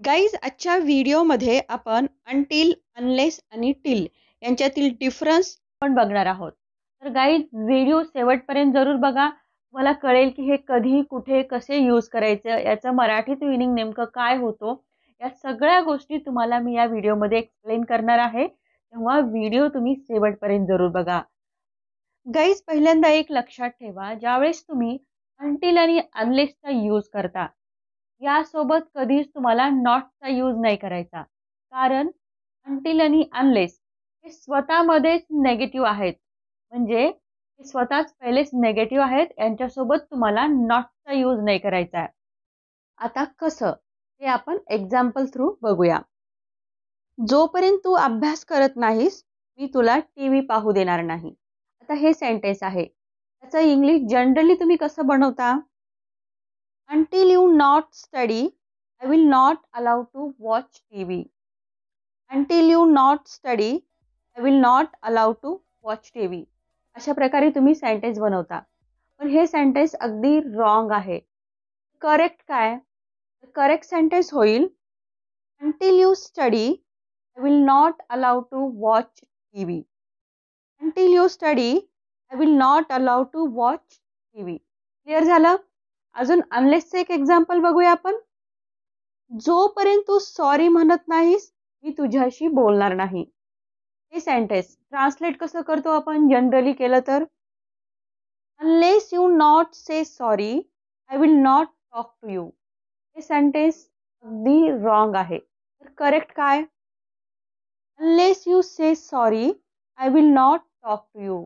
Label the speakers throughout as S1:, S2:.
S1: Guys आजच्या व्हिडिओमध्ये आपण अनटिल, अनलेस आणि टिल यांच्यातील डिफरन्स
S2: पण बघणार आहोत. तर गाईज व्हिडिओ शेवटपर्यंत जरूर बघा. तुम्हाला कळेल की हे कधी, कुठे, कसे यूज करायचं, याचं मराठीत मीनिंग नेमकं काय होतो, या सगळ्या गोष्टी तुम्हाला मी या व्हिडिओमध्ये एक्सप्लेन करणार आहे. तेव्हा व्हिडिओ तुम्ही शेवटपर्यंत जरूर बघा. गाईज पहिल्यांदा एक लक्षात ठेवा, ज्यावेळेस तुम्ही अनटिल आणि अनलेसचा यूज करता, यासोबत कधीच तुम्हाला नॉटचा यूज नाही करायचा. कारण अनटिल आणि अनलेस हे स्वतःमध्येच नेगेटिव्ह आहेत. म्हणजे हे स्वतःच पहिलेच नेगेटिव्ह आहेत. यांच्यासोबत तुम्हाला नॉटचा यूज नाही करायचा आहे. आता कसं हे आपण एक्झाम्पल थ्रू बघूया. जोपर्यंत तू अभ्यास करत नाहीस, मी तुला टीव्ही पाहू देणार नाही. आता हे सेंटेन्स आहे. त्याचं इंग्लिश जनरली तुम्ही कसं बनवता? Until you not study, I will not allow to watch TV. Until you not study, I will not allow to watch TV. अशा प्रकारे तुम्ही सेंटेन्स बनवता. पण हे सेंटेन्स अगदी रॉंग आहे. करेक्ट काय? करेक्ट सेंटेन्स होईल Until you study, I will not allow to watch TV. Until you study, I will not allow to watch TV. Clear झालं? अजून अनलेसचं एक एक्झाम्पल बघूया आपण. जोपर्यंत तू सॉरी म्हणत नाहीस, मी तुझ्याशी बोलणार नाही. हे सेंटेन्स ट्रान्सलेट कसं करतो आपण जनरली केलं तर? Unless you not say sorry, I will not talk to you. हे सेंटेन्स अगदी रॉंग आहे. तर करेक्ट काय? Unless you say sorry, I will not talk to you.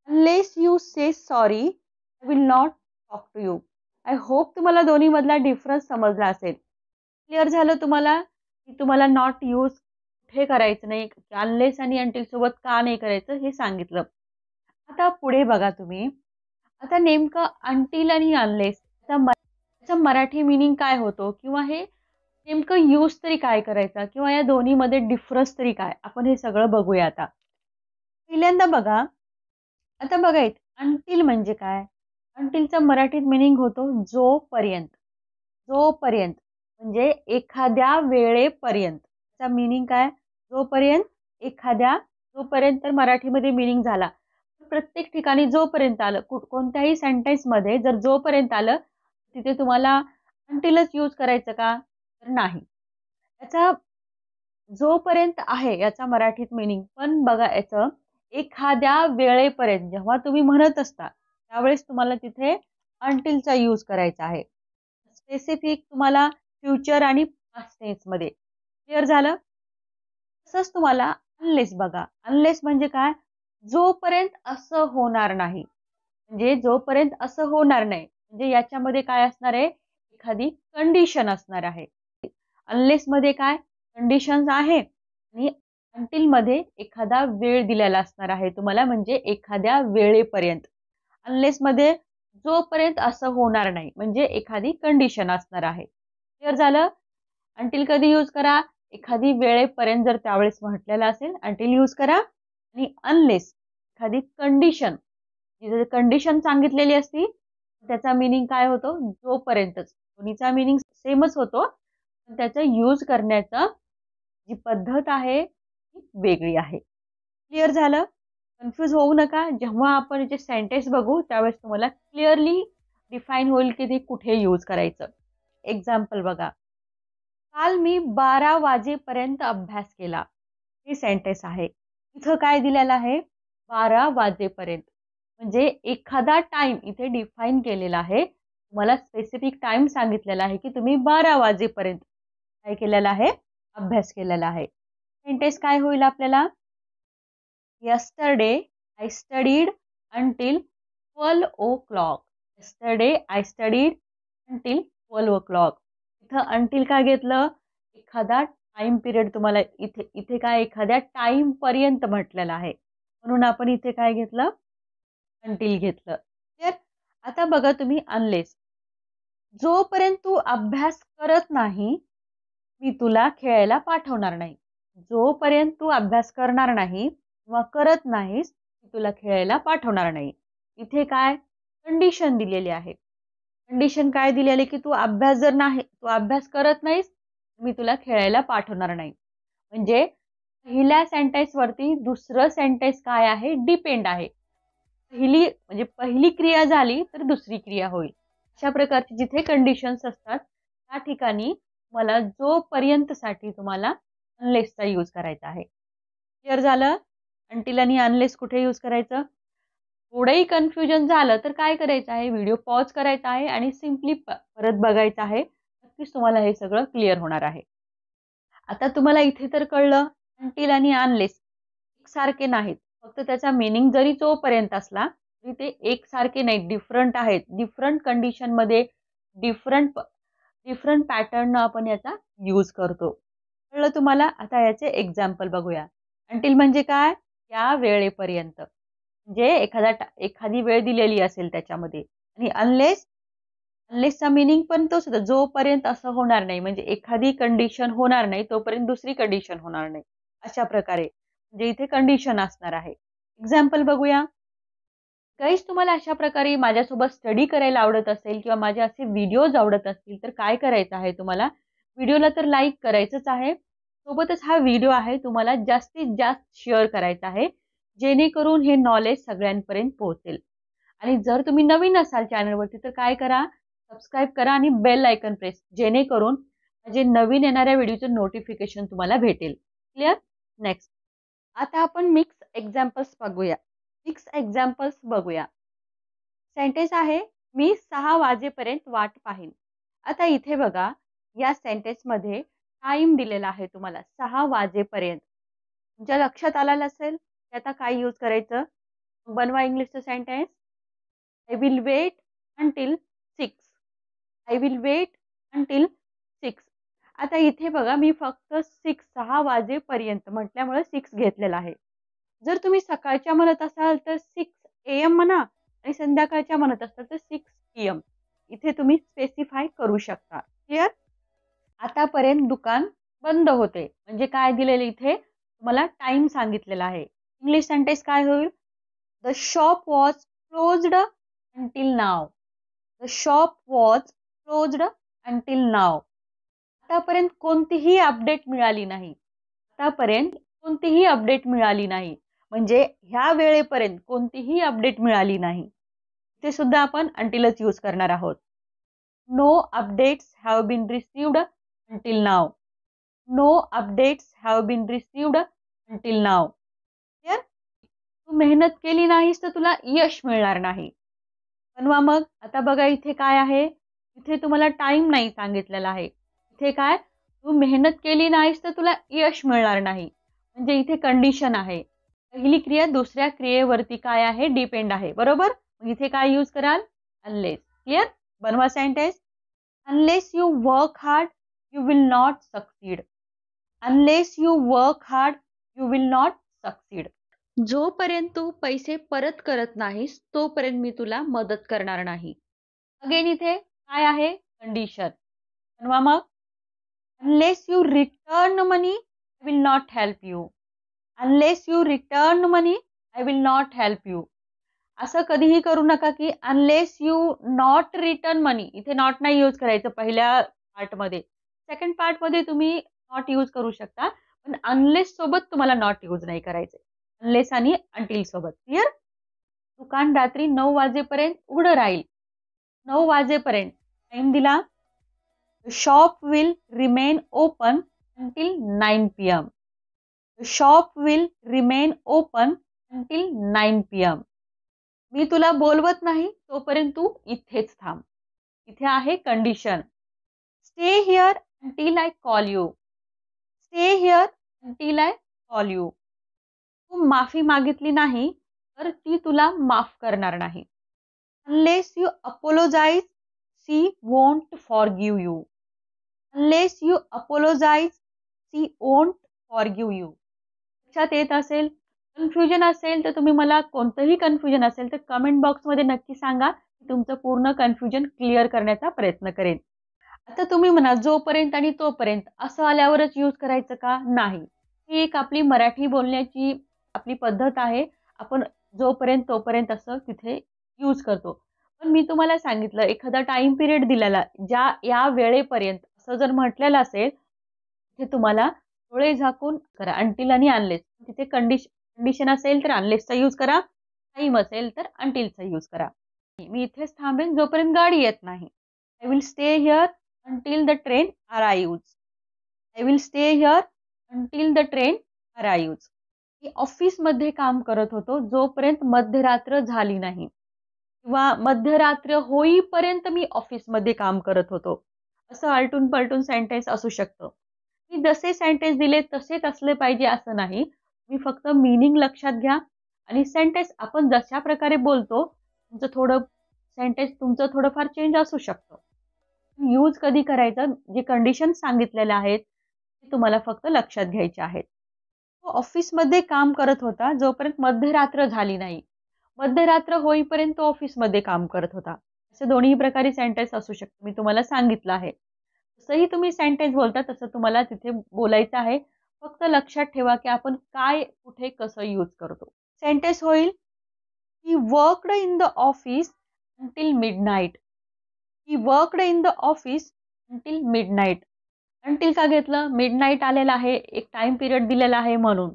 S2: Unless you say sorry, I will not talk to you. I hope तुम्हाला दोन्ही मधला difference समजला असेल. क्लिअर झालं तुम्हाला की तुम्हाला नॉट यूज कुठे करायचं नाही, अनलेस आणि अनटिल सोबत का नाही करायचं हे सांगितलं. आता पुढे बघा तुम्ही. आता नेमकं अनटिल आणि अनलेस त्याचा मराठी मिनिंग काय होतो, किंवा हे नेमकं यूज तरी काय करायचा, किंवा या दोन्ही मध्ये डिफरन्स तरी काय, आपण हे सगळं बघूया. आता पहिल्यांदा बघा. आता बघा अनटिल म्हणजे काय? अनटिलचा मराठीत मिनिंग होतो जोपर्यंत. जोपर्यंत म्हणजे एखाद्या वेळेपर्यंत. त्याचा मिनिंग काय? जोपर्यंत, एखाद्या. जोपर्यंत तर मराठीमध्ये मिनिंग झाला. प्रत्येक ठिकाणी जोपर्यंत आलं, कोणत्याही सेंटेन्समध्ये जर जोपर्यंत आलं, तिथे तुम्हाला अनटिलच यूज करायचं का? तर नाही. याचा जोपर्यंत आहे याचा मराठीत मिनिंग पण बघा, याचं एखाद्या वेळेपर्यंत जेव्हा तुम्ही म्हणत असता त्यावेळेस तुम्हाला तिथे अनटिलचा यूज करायचा आहे. स्पेसिफिक तुम्हाला फ्युचर आणि पास्ट टेन्स मध्ये. क्लिअर झालं? तसंच तुम्हाला अनलेस बघा. अनलेस म्हणजे काय? जोपर्यंत असं होणार नाही. म्हणजे जोपर्यंत असं होणार नाही म्हणजे याच्यामध्ये काय असणार आहे? एखादी कंडिशन असणार आहे. अनलेस मध्ये काय कंडिशन्स आहे, आणि अनटिल मध्ये एखादा वेळ दिलेला असणार आहे तुम्हाला, म्हणजे एखाद्या वेळेपर्यंत. अनलेस मध्ये जोपर्यंत असं होणार नाही म्हणजे एखादी कंडिशन असणार आहे. क्लिअर झालं? अनटिल कधी यूज करा? एखादी वेळेपर्यंत जर त्यावेळेस म्हटलेलं असेल अनटिल यूज करा. आणि अनलेस एखादी कंडिशन, जी कंडिशन सांगितलेली असती त्याचा मिनिंग काय होतो? जोपर्यंतच. दोन्हीचा मिनिंग सेमच होतो, पण त्याचा यूज करण्याचा जी पद्धत आहे ती वेगळी आहे. क्लिअर झालं? कन्फ्यूज होऊ नका. जेव्हा आपण जे सेंटेन्स बघू त्यावेळेस तुम्हाला क्लिअरली डिफाईन होईल की ते कुठे यूज करायचं. एक्झाम्पल बघा. काल मी 12 वाजेपर्यंत अभ्यास केला. हे सेंटेन्स आहे. इथं काय दिलेलं आहे? 12 वाजेपर्यंत. म्हणजे एखादा टाइम इथे डिफाईन केलेला आहे. तुम्हाला स्पेसिफिक टाइम सांगितलेला आहे की तुम्ही 12 वाजेपर्यंत काय केलेला आहे? अभ्यास केलेला आहे. सेंटेन्स काय होईल आपल्याला? Yesterday I studied until 12 o'clock. Yesterday I studied until 12 o'clock. इथं until का घेतलं? एखादा टाइम पिरियड तुम्हाला इथे काय एखाद्या टाइम पर्यंत म्हटलेलं आहे, म्हणून आपण इथे काय घेतलं? until घेतलं. तर आता बघा तुम्ही अनलेस. जोपर्यंत तू अभ्यास करत नाही, मी तुला खेळायला पाठवणार नाही. जोपर्यंत तू अभ्यास करणार नाही किंवा करत नाहीस, मी तुला खेळायला पाठवणार नाही. इथे काय कंडिशन दिलेली आहे. कंडिशन काय दिलेली की तू अभ्यास करत नाहीस मी तुला खेळायला पाठवणार नाही. म्हणजे पहिल्या सेंटेन्सवरती दुसरं सेंटेन्स काय आहे, डिपेंड आहे. पहिली क्रिया झाली तर दुसरी क्रिया होईल. अशा प्रकारची जिथे कंडिशन्स असतात त्या ठिकाणी मला जोपर्यंतसाठी तुम्हाला अनलेसचा यूज करायचा आहे. क्लिअर झालं? अंटिल आणि अनलेस कुठे यूज करायचं? थोडंही कन्फ्युजन झालं तर काय करायचं आहे, व्हिडिओ पॉज करायचा आहे आणि सिम्पली परत बघायचं आहे. नक्कीच तुम्हाला हे सगळं क्लिअर होणार आहे. आता तुम्हाला इथे तर कळलं अंटिल आणि अनलेस एकसारखे नाहीत. फक्त त्याचा मीनिंग जरी जोपर्यंत असला तरी ते एकसारखे नाहीत, डिफरंट आहेत. डिफरंट कंडिशनमध्ये डिफरंट डिफरंट पॅटर्न आपण याचा यूज करतो. कळलं तुम्हाला? आता याचे एक्झाम्पल बघूया. अंटिल म्हणजे काय? या वेळेपर्यंत, म्हणजे एखादी वेळ दिलेली असेल त्याच्यामध्ये. आणि अनलेसचा मीनिंग पण तोच होता, जोपर्यंत असं होणार नाही, म्हणजे एखादी कंडिशन होणार नाही तोपर्यंत दुसरी कंडिशन होणार नाही. अशा प्रकारे म्हणजे इथे कंडिशन असणार आहे. एक्झाम्पल बघूया. गाईज, तुम्हाला अशा प्रकारे माझ्यासोबत स्टडी करायला आवडत असेल किंवा माझे असे व्हिडिओज आवडत असतील तर काय करायचं आहे तुम्हाला? व्हिडिओला तर लाईक करायचंच आहे. सोबतच हा व्हिडिओ आहे तुम्हाला जास्तीत जास्त शेअर करायचा आहे, जेणेकरून हे नॉलेज सगळ्यांपर्यंत पोहोचेल. आणि जर तुम्ही नवीन असाल चॅनलवरती तर काय करा, सबस्क्राईब करा आणि बेल आयकन प्रेस, जेणेकरून माझे नवीन येणाऱ्या व्हिडिओचं नोटिफिकेशन तुम्हाला भेटेल. क्लिअर? नेक्स्ट. आता आपण मिक्स एक्झाम्पल्स बघूया. सेंटेन्स आहे, मी 6 वाजेपर्यंत वाट पाहीन. आता इथे बघा, या सेंटेन्समध्ये टाइम दिलेला आहे तुम्हाला 6 वाजेपर्यंत. तुमच्या लक्षात आलं असेल की आता काय यूज करायचं? बनवा इंग्लिशचं sentence. I will wait until 6. I will wait until 6. आता इथे बघा, मी फक्त 6 वाजेपर्यंत म्हटल्यामुळे 6 घेतलेला आहे. जर तुम्ही सकाळच्या म्हणत असाल तर 6 AM म्हणा आणि संध्याकाळच्या म्हणत असाल तर 6 PM. इथे तुम्ही स्पेसिफाय करू शकता. क्लिअर? आतापर्यंत दुकान बंद होते, म्हणजे काय दिलेलं इथे तुम्हाला टाइम सांगितलेला आहे. इंग्लिश सेंटेन्स काय होईल? The shop was closed until now. The shop was closed until now. आतापर्यंत कोणतीही अपडेट मिळाली नाही. म्हणजे ह्या वेळेपर्यंत कोणतीही अपडेट मिळाली नाही. ते सुद्धा आपण अंटिलच यूज करणार आहोत. No updates have been received until now. No updates have been received until now. Clear? तू मेहनत केली नाहीस तर तुला यश मिळणार नाही. बनवा मग. आता बघा इथे काय आहे, इथे तुम्हाला टाइम नाही सांगितलेला आहे. इथे काय, तू मेहनत केली नाहीस तर तुला यश मिळणार नाही, म्हणजे इथे कंडिशन आहे. पहिली क्रिया दुसऱ्या क्रियेवरती काय आहे, डिपेंड आहे. बरोबर? मग इथे काय यूज कराल? अनलेस. क्लिअर? बनवा sentence. Unless you work hard you will not succeed. Unless you work hard you will not succeed.
S1: जोपर्यंत तू पैसे परत करत नाहीस तोपर्यंत मी तुला मदत करणार नाही.
S2: अगेन इथे काय आहे, कंडिशन. बनवा मग. Unless you return money I will not help you. Unless you return money I will not help you. असं कधीही करू नका की अनलेस यू नॉट रिटर्न मनी. इथे नॉट नाही यूज करायचं पहिल्या पार्टमध्ये. सेकंड पार्टमध्ये तुम्ही नॉट यूज करू शकता, पण अनलेस सोबत तुम्हाला नॉट यूज नाही करायचे. अनलेस आणि अंटिल सोबत. क्लिअर? दुकान रात्री 9 वाजेपर्यंत उघडं राहील. 9 वाजेपर्यंत टाइम दिला. The shop will remain open until 9 PM. The shop will remain open until 9 PM. मी तुला बोलवत नाही तोपर्यंत तू इथेच थांब. इथे आहे condition. Stay here until I call you. Stay here until I call you. तू माफी मागितली नाही तर ती तुला माफ करणार नाही. Unless you apologize, she won't forgive you. Unless you apologize, she won't forgive you. लक्षात येत असेल? कन्फ्युजन असेल तर तुम्ही मला, कोणतंही कन्फ्युजन असेल तर कमेंट बॉक्समध्ये नक्की सांगा. मी तुमचं पूर्ण कन्फ्युजन क्लिअर करण्याचा प्रयत्न करेन. आता तुम्ही म्हणा जोपर्यंत आणि तोपर्यंत असं आल्यावरच यूज करायचं का? नाही. ही एक आपली मराठी बोलण्याची आपली पद्धत आहे. आपण जोपर्यंत तोपर्यंत असं तिथे यूज करतो. पण मी तुम्हाला सांगितलं एखादा टाइम पिरियड दिलेला, या वेळेपर्यंत असं जर म्हटलेलं असेल तिथे तुम्हाला डोळे झाकून करा अंटिल आणि अनलेस. तिथे कंडिशन असेल तर अनलेसचा यूज करा, टाईम असेल तर अंटिलचा यूज करा. मी इथेच थांबेन जोपर्यंत गाडी येत नाही. I will stay here until the train arrives. I will stay here until the train arrives. मी ऑफिसमध्ये काम करत होतो जोपर्यंत मध्यरात्र झाली नाही किंवा मध्यरात्र होईपर्यंत मी ऑफिसमध्ये काम करत होतो. असं आलटून पलटून सेंटेन्स असू शकतं. मी जसे सेंटेन्स दिले तसेच असले पाहिजे असं नाही. मी फक्त मीनिंग लक्षात घ्या आणि सेंटेन्स आपण जशा प्रकारे बोलतो सेंटेन्स तुमचं थोडंफार चेंज असू शकतं. यूज कधी करायचं जे कंडिशन सांगितलेले आहेत ते तुम्हाला फक्त लक्षात घ्यायचे आहेत. तो ऑफिसमध्ये काम करत होता जोपर्यंत मध्यरात्र झाली नाही. मध्यरात्र होईपर्यंत तो ऑफिसमध्ये काम करत होता. असे दोन्ही प्रकारे सेंटेन्स असू शकतं. मी तुम्हाला सांगितलं आहे. जसंही तुम्ही सेंटेन्स बोलता तसं तुम्हाला तिथे बोलायचं आहे. फक्त लक्षात ठेवा की आपण काय, कुठे, कसं यूज करतो. सेंटेन्स होईल he worked in the office until midnight. He worked in the office until midnight. Until का घेतलं? मिडनाईट आलेला आहे, एक टाइम पिरियड दिलेला आहे म्हणून.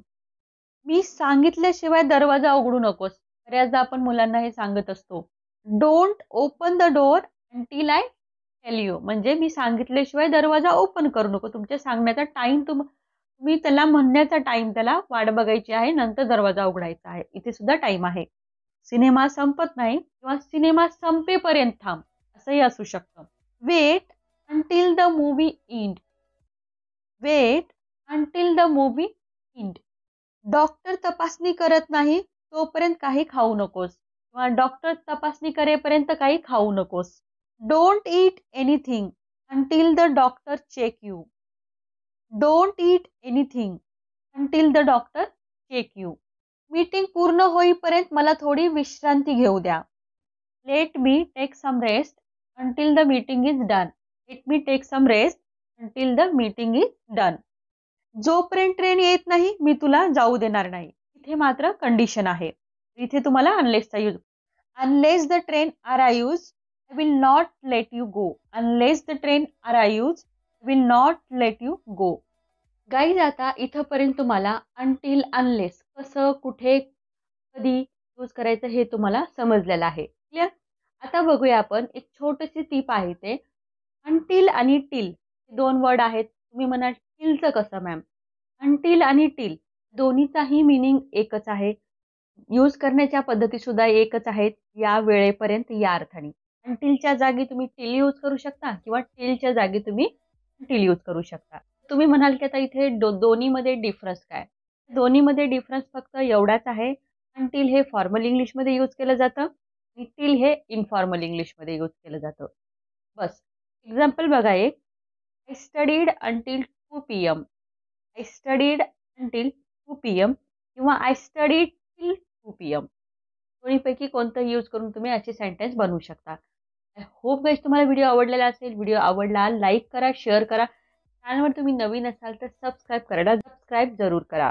S2: मी सांगितल्याशिवाय दरवाजा उघडू नकोस. बऱ्याचदा आपण मुलांना हे सांगत असतो. Don't open the door until I tell you. म्हणजे मी सांगितल्याशिवाय दरवाजा ओपन करू नको. तुमच्या सांगण्याचा टाइम तुम्ही त्याला म्हणण्याचा टाइम त्याला वाट बघायची आहे, नंतर दरवाजा उघडायचा आहे. इथे सुद्धा टाइम आहे. सिनेमा संपत नाही किंवा सिनेमा संपेपर्यंत थांब असंही असू शकतं. Wait until the movie end. Wait until the movie end. Doctor तपासणी करत नाही तोपर्यंत काही खाऊ नकोस किंवा डॉक्टर तपासणी करेपर्यंत काही खाऊ नकोस. Don't eat anything until the doctor check you. Don't eat anything until the doctor check you. Meeting पूर्ण होईपर्यंत मला थोडी विश्रांती घेऊ द्या. Let me take some rest until the meeting is done. Let me take some rest until the meeting is done. जोपर्यंत train येत नाही मी तुला जाऊ देणार नाही. इथे मात्र कंडिशन आहे. इथे तुम्हाला अनलेसचा use. Unless the train arrives I will not let you go. Unless the train arrives I will not let you go. Guys आता इथंपर्यंत तुम्हाला अंटिल अनलेस कसं, कुठे, कधी यूज करायचं हे तुम्हाला समजलेलं आहे. क्लिअर? आता बघूया आपण एक छोटीशी टीप आहे. ते अंटिल आणि टिल दोन वर्ड आहेत. तुम्ही म्हणाल टिलचं कसं मॅम? अंटिल आणि टिल दोन्हीचाही मिनिंग एकच आहे. यूज करण्याच्या पद्धती सुद्धा एकच आहेत. या वेळेपर्यंत या अर्थाने. अंटिलच्या जागी तुम्ही टिल यूज करू शकता किंवा टिलच्या जागी तुम्ही अंटिल यूज करू शकता. तुम्ही म्हणाल की आता इथे दोन्हीमध्ये डिफरन्स काय? दोन्हीमध्ये डिफरन्स फक्त एवढाच आहे. अंटिल हे फॉर्मल इंग्लिशमध्ये यूज केलं जातं आणि टिल हे इनफॉर्मल इंग्लिशमध्ये यूज केलं जातं. बस. एक्झाम्पल बघा एक. I studied until 2 p.m. I studied until 2 p.m. किंवा I studied till 2 p.m. दोन्हीपैकी कोणतं यूज करून तुम्ही असे सेंटेन्स बनवू शकता. आय होप गाईज तुम्हाला व्हिडिओ आवडलेला असेल. व्हिडिओ आवडला लाईक करा, शेअर करा. चॅनलवर तुम्ही नवीन असाल तर सबस्क्राईब करायला जरूर करा.